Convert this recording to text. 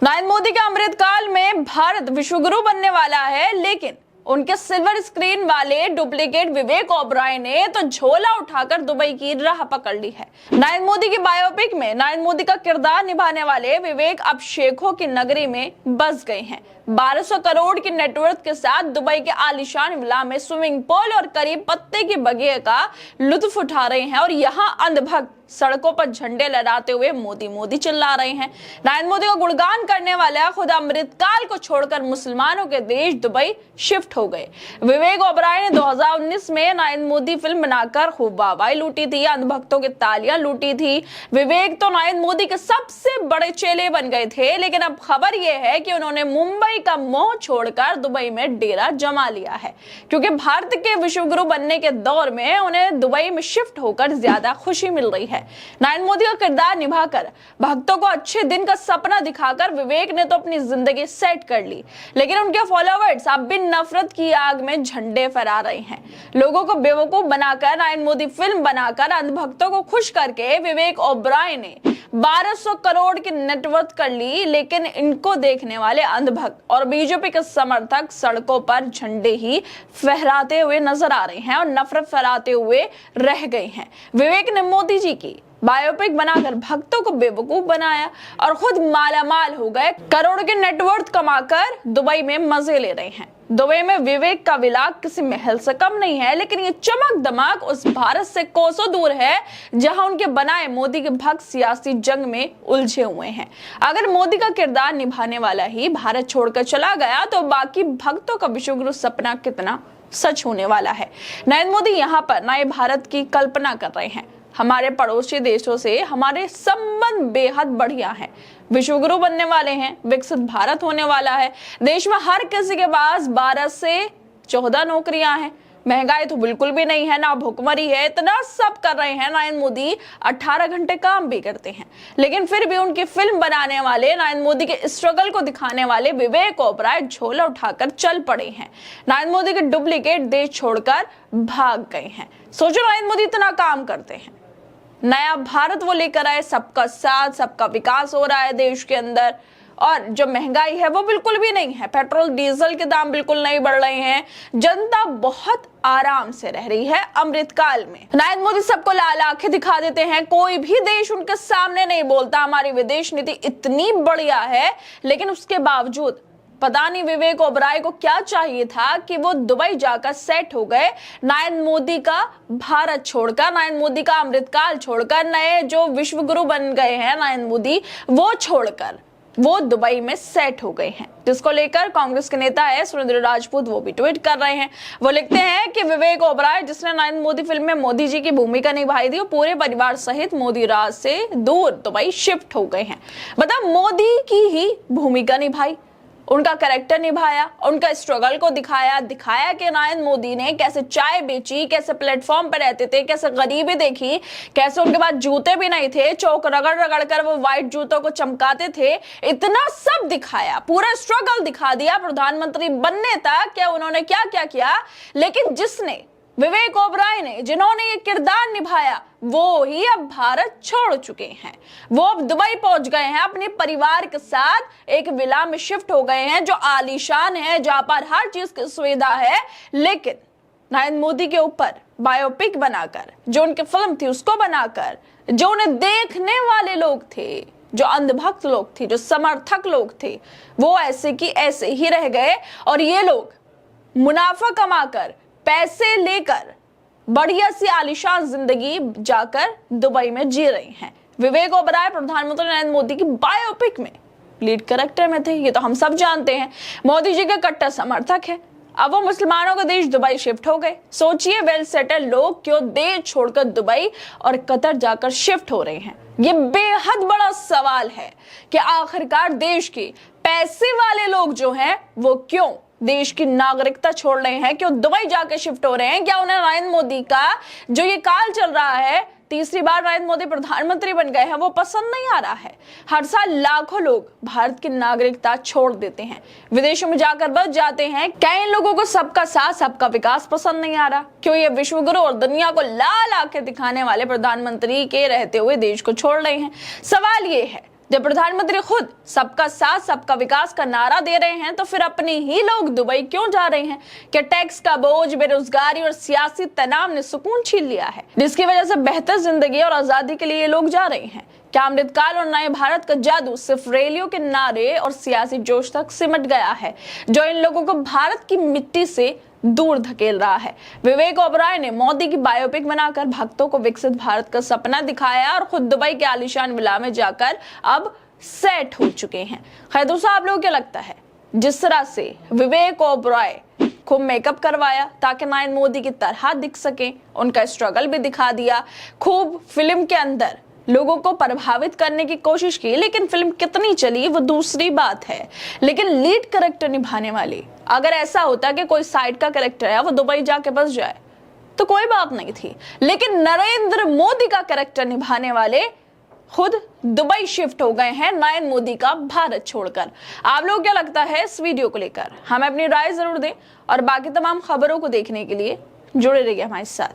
नरेंद्र मोदी के अमृतकाल में भारत विश्वगुरु बनने वाला है, लेकिन उनके सिल्वर स्क्रीन वाले डुप्लीकेट विवेक ओबराय ने तो झोला उठाकर दुबई की राह पकड़ ली है। नरेंद्र मोदी की बायोपिक में नरेंद्र मोदी का किरदार निभाने वाले विवेक अब शेखों की नगरी में बस गए हैं। 1200 करोड़ की नेटवर्थ के साथ दुबई के आलीशान विला में स्विमिंग पूल और करीब पत्ते की बगिए का लुत्फ उठा रहे हैं और यहाँ अंधभक्त सड़कों पर झंडे लहराते हुए मोदी मोदी चिल्ला रहे हैं। नरेंद्र मोदी का गुणगान करने वाला खुद अमृतकाल को छोड़कर मुसलमानों के देश दुबई शिफ्ट हो गए। विवेक ओबराय ने 2019 में नरेंद्र मोदी फिल्म बनाकर खूब वाहवाही लूटी थी, अंधभक्तों की तालियां लूटी थी। विवेक तो नरेंद्र मोदी के सबसे बड़े चेले बन गए थे, लेकिन अब खबर यह है कि उन्होंने मुंबई का मोह छोड़कर दुबई में डेरा जमा लिया है, क्योंकि भारत के विश्वगुरु बनने के दौर में उन्हें दुबई में शिफ्ट होकर ज्यादा खुशी मिल रही है। नरेंद्र मोदी का किरदार निभाकर भक्तों को अच्छे दिन का सपना दिखाकर विवेक ने तो अपनी जिंदगी सेट कर ली, लेकिन उनके फॉलोअर्स अब भी नफरत की आग में झंडे फहरा रहे हैं। लोगों को बेवकूफ बनाकर नरेंद्र मोदी फिल्म बनाकर अंधभक्तों को खुश करके विवेक ओबराय ने 1200 करोड़ की नेटवर्थ कर ली, लेकिन इनको देखने वाले अंधभक्त और बीजेपी के समर्थक सड़कों पर झंडे ही फहराते हुए नजर आ रहे हैं और नफरत फैलाते हुए रह गए हैं। विवेक ने मोदी जी की बायोपिक बनाकर भक्तों को बेवकूफ बनाया और खुद मालामाल हो गए, करोड़ों की नेटवर्थ कमाकर दुबई में मजे ले रहे हैं। दुबई में विवेक का विला किसी महल से कम नहीं है, लेकिन ये चमक दमक उस भारत से कोसों दूर है जहां उनके बनाए मोदी के भक्त सियासी जंग में उलझे हुए हैं। अगर मोदी का किरदार निभाने वाला ही भारत छोड़कर चला गया तो बाकी भक्तों का विश्वगुरु सपना कितना सच होने वाला है। नरेंद्र मोदी यहाँ पर नए भारत की कल्पना कर रहे हैं। हमारे पड़ोसी देशों से हमारे संबंध बेहद बढ़िया हैं, विश्वगुरु बनने वाले हैं, विकसित भारत होने वाला है। देश में हर किसी के पास 12 से 14 नौकरियां हैं, महंगाई तो बिल्कुल भी नहीं है, ना भुखमरी है। इतना सब कर रहे हैं नरेंद्र मोदी, 18 घंटे काम भी करते हैं, लेकिन फिर भी उनकी फिल्म बनाने वाले, नरेंद्र मोदी के स्ट्रगल को दिखाने वाले विवेक ओबराय झोला उठाकर चल पड़े हैं। नरेंद्र मोदी के डुप्लीकेट देश छोड़कर भाग गए हैं। सोचो, नरेंद्र मोदी इतना काम करते हैं, नया भारत वो लेकर आए, सबका साथ, सबका विकास हो रहा है देश के अंदर, और जो महंगाई है वो बिल्कुल भी नहीं है, पेट्रोल डीजल के दाम बिल्कुल नहीं बढ़ रहे हैं, जनता बहुत आराम से रह रही है अमृतकाल में। नरेंद्र मोदी सबको लाल आंखें दिखा देते हैं, कोई भी देश उनके सामने नहीं बोलता हमारी विदेश नीति इतनी बढ़िया है, लेकिन उसके बावजूद पता नहीं विवेक ओबराय को क्या चाहिए था कि वो दुबई जाकर सेट हो गए। नरेंद्र मोदी का भारत छोड़कर, नरेंद्र मोदी का अमृतकाल छोड़कर, नए जो विश्वगुरु बन गए हैं नरेंद्र मोदी, वो छोड़कर वो दुबई में सेट हो गए हैं, जिसको लेकर कांग्रेस के नेता है सुरेंद्र राजपूत, वो भी ट्वीट कर रहे हैं। वो लिखते हैं कि विवेक ओबराय, जिसने नरेंद्र मोदी फिल्म में मोदी जी की भूमिका निभाई थी, वो पूरे परिवार सहित मोदी राज से दूर दुबई शिफ्ट हो गए हैं। मतलब मोदी की ही भूमिका निभाई, उनका कैरेक्टर निभाया, उनका स्ट्रगल को दिखाया कि नरेंद्र मोदी ने कैसे चाय बेची, कैसे प्लेटफॉर्म पर रहते थे, कैसे गरीबी देखी, कैसे उनके पास जूते भी नहीं थे, चौक रगड़ रगड़ कर वो व्हाइट जूतों को चमकाते थे। इतना सब दिखाया, पूरा स्ट्रगल दिखा दिया प्रधानमंत्री बनने तक कि उन्होंने क्या क्या किया। लेकिन जिसने, विवेक ओबराय ने, जिन्होंने ये किरदार निभाया, वो ही अब भारत छोड़ चुके हैं। वो अब दुबई पहुंच गए हैं, अपने परिवार के साथ एक विला में शिफ्ट हो गए हैं जो आलीशान है, जहां पर हर चीज की सुविधा है। लेकिन नरेंद्र मोदी के ऊपर बायोपिक बनाकर, जो उनकी फिल्म थी उसको बनाकर, जो उन्हें देखने वाले लोग थे, जो अंधभक्त लोग थे, जो समर्थक लोग थे, वो ऐसे की ऐसे ही रह गए। और ये लोग मुनाफा कमाकर, पैसे लेकर बढ़िया सी आलीशान जिंदगी जाकर दुबई में जी रहे हैं। विवेक ओबराय प्रधानमंत्री नरेंद्र मोदी की बायोपिक में लीड कैरेक्टर में थे, ये तो हम सब जानते हैं। मोदी जी के कट्टर समर्थक है। अब वो मुसलमानों का देश दुबई शिफ्ट हो गए। सोचिए, वेल सेटल लोग क्यों देश छोड़कर दुबई और कतर जाकर शिफ्ट हो रहे हैं। ये बेहद बड़ा सवाल है कि आखिरकार देश के पैसे वाले लोग जो हैं वो क्यों देश की नागरिकता छोड़ रहे हैं, क्यों दुबई जाकर शिफ्ट हो रहे हैं। क्या उन्हें नरेंद्र मोदी का जो ये काल चल रहा है, तीसरी बार नरेंद्र मोदी प्रधानमंत्री बन गए हैं, वो पसंद नहीं आ रहा है। हर साल लाखों लोग भारत की नागरिकता छोड़ देते हैं, विदेशों में जाकर बस जाते हैं। क्या इन लोगों को सबका साथ, सबका विकास पसंद नहीं आ रहा? क्यों ये विश्वगुरु और दुनिया को लाल आंखें दिखाने वाले प्रधानमंत्री के रहते हुए देश को छोड़ रहे हैं? सवाल ये है, जब प्रधानमंत्री खुद सबका साथ सबका विकास का नारा दे रहे हैं तो फिर अपने ही लोग दुबई क्यों जा रहे हैं? क्या टैक्स का बोझ, बेरोजगारी और सियासी तनाव ने सुकून छीन लिया है, जिसकी वजह से बेहतर जिंदगी और आजादी के लिए ये लोग जा रहे हैं? क्या अमृतकाल और नए भारत का जादू सिर्फ रैलियों के नारे और सियासी जोश तक सिमट गया है, जो इन लोगों को भारत की मिट्टी से दूर धकेल रहा है? विवेक ओबराय ने मोदी की बायोपिक बनाकर भक्तों को विकसित भारत का सपना दिखाया और खुद दुबई के आलीशान विला में जाकर अब सेट हो चुके हैं। खैर दोस्तों, आप लोगों को क्या लगता है, जिस तरह से विवेक ओबराय खूब मेकअप करवाया ताकि नरेंद्र मोदी की तरह दिख सके, उनका स्ट्रगल भी दिखा दिया, खूब फिल्म के अंदर लोगों को प्रभावित करने की कोशिश की, लेकिन फिल्म कितनी चली वो दूसरी बात है। लेकिन लीड कैरेक्टर निभाने वाली, अगर ऐसा होता कि कोई साइड का कैरेक्टर है वो दुबई जाके बस जाए तो कोई बात नहीं थी, लेकिन नरेंद्र मोदी का कैरेक्टर निभाने वाले खुद दुबई शिफ्ट हो गए हैं नरेंद्र मोदी का भारत छोड़कर। आप लोग क्या लगता है इस वीडियो को लेकर? हमें अपनी राय जरूर दें और बाकी तमाम खबरों को देखने के लिए जुड़े रहिए हमारे साथ।